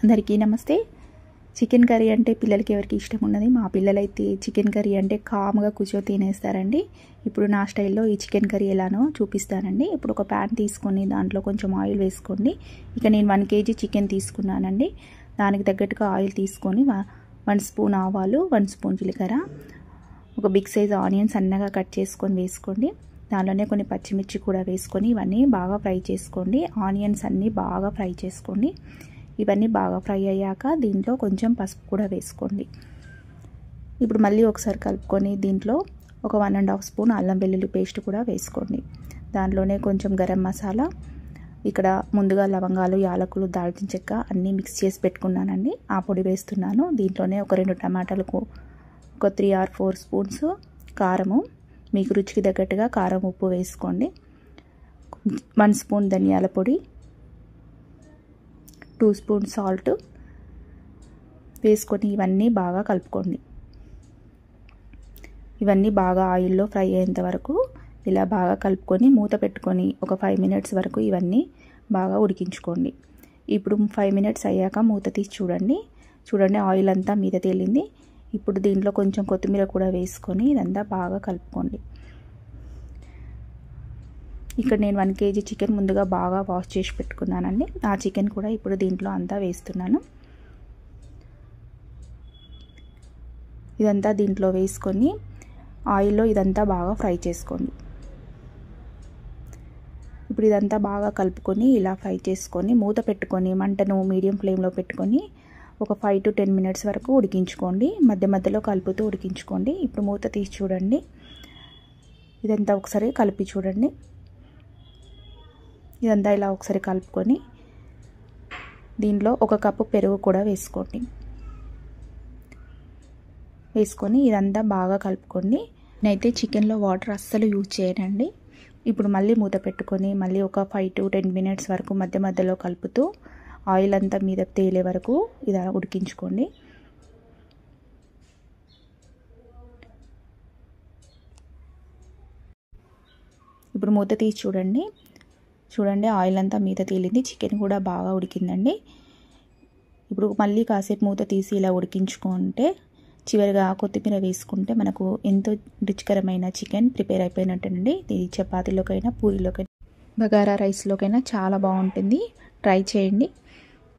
అందరికీ నమస్తే. Chicken curry అంటే పిల్లలకి ఎవరికి ఇష్టం ఉన్నది. మా పిల్లలైతే చికెన్ కర్రీ అంటే కామ్గా కూర్చొని తినేస్తారండి. ఇప్పుడు నా స్టైల్లో ఈ చికెన్ కర్రీ ఎలానో చూపిస్తానండి. ఇప్పుడు ఒక ప్యాన్ తీసుకొని దాంట్లో కొంచెం ఆయిల్ వేసుకోండి. ఇక నేను 1 kg చికెన్ తీసుకున్నానండి. దానికి తగ్గట్టుగా ఆయిల్ తీసుకొని 1 స్పూన్ ఆవాలు, 1 స్పూన్ జీలకర్ర, ఒక బిగ్ సైజ్ ఆనియన్ సన్నగా కట్ చేసుకొని వేసుకోండి. దానిలోనే కొన్ని పచ్చిమిర్చి కూడా వేసుకొని ఇవన్నీ బాగా ఫ్రై చేసుకోండి. ఆనియన్స్ అన్నీ బాగా ఫ్రై చేసుకోండి. ఇవన్నీ బాగా ఫ్రై అయ్యాక దీంట్లో కొంచెం పసుపు కూడా వేసుకోండి. ఇప్పుడు మళ్ళీ ఒకసారి కలుపుకొని దీంట్లో ఒక 1.5 స్పూన్ అల్లం వెల్లుల్లి పేస్ట్ కూడా వేసుకోండి. దాంట్లోనే కొంచెం గరం మసాలా, ఇక్కడ ముందుగా లవంగాలు, యాలకులు, దాల్చిన చెక్క అన్నీ మిక్స్ చేసి పెట్టుకున్నానండి. ఆ పొడి వేస్తున్నాను. దీంట్లోనే ఒక 2 టమాటాలకు ఒక 3 or 4 స్పూన్స్ కారము, మీకు రుచికి తగ్గట్టుగా కారం, ఉప్పు వేసుకోండి. 1 స్పూన్ ధనియాల పొడి, 2 స్పూన్ సాల్ట్ వేసుకొని ఇవన్నీ బాగా కలుపుకోండి. ఇవన్నీ బాగా ఆయిల్లో ఫ్రై అయ్యేంత వరకు ఇలా బాగా కలుపుకొని మూత పెట్టుకొని ఒక 5 minutes వరకు ఇవన్నీ బాగా ఉడికించుకోండి. ఇప్పుడు 5 minutes అయ్యాక మూత తీసి చూడండి. ఆయిల్ అంతా మీద తేలింది. ఇప్పుడు దీంట్లో కొంచెం కొత్తిమీర కూడా వేసుకొని ఇదంతా బాగా కలుపుకోండి. ఇక్కడ నేను 1 kg చికెన్ ముందుగా బాగా వాష్ చేసి పెట్టుకున్నానండి. ఆ చికెన్ కూడా ఇప్పుడు దీంట్లో అంతా వేస్తున్నాను. ఇదంతా దీంట్లో వేసుకొని ఆయిల్లో ఇదంతా బాగా ఫ్రై చేసుకోండి. ఇప్పుడు ఇదంతా బాగా కలుపుకొని ఇలా ఫ్రై చేసుకొని మూత పెట్టుకొని మంటను మీడియం ఫ్లేమ్లో పెట్టుకొని ఒక 5 to 10 minutes వరకు ఉడికించుకోండి. మధ్య మధ్యలో కలుపుతూ ఉడికించుకోండి. ఇప్పుడు మూత తీసి చూడండి. ఇదంతా ఒకసారి కలిపి చూడండి. ఇదంతా ఇలా ఒకసారి కలుపుకొని దీంట్లో 1 కప్పు పెరుగు కూడా వేసుకోండి. వేసుకొని ఇదంతా బాగా కలుపుకోండి. నేనైతే చికెన్లో వాటర్ అస్సలు యూజ్ చేయనండి. ఇప్పుడు మళ్ళీ మూత పెట్టుకొని మళ్ళీ ఒక 5 to 10 minutes వరకు మధ్య మధ్యలో కలుపుతూ ఆయిల్ అంతా మీద తేలే వరకు ఇలా ఉడికించుకోండి. ఇప్పుడు మూత తీసి చూడండి. ఆయిల్ అంతా మీద తేలింది. చికెన్ కూడా బాగా ఉడికిందండి. ఇప్పుడు మళ్ళీ కాసేపు మూత తీసి ఇలా ఉడికించుకుంటే చివరిగా కొత్తిమీర వేసుకుంటే మనకు ఎంతో రుచికరమైన చికెన్ ప్రిపేర్ అయిపోయినట్టండి. ఇది చపాతీలోకైనా, పూరీలోకైనా, బగారా రైస్లోకైనా చాలా బాగుంటుంది. ట్రై చేయండి.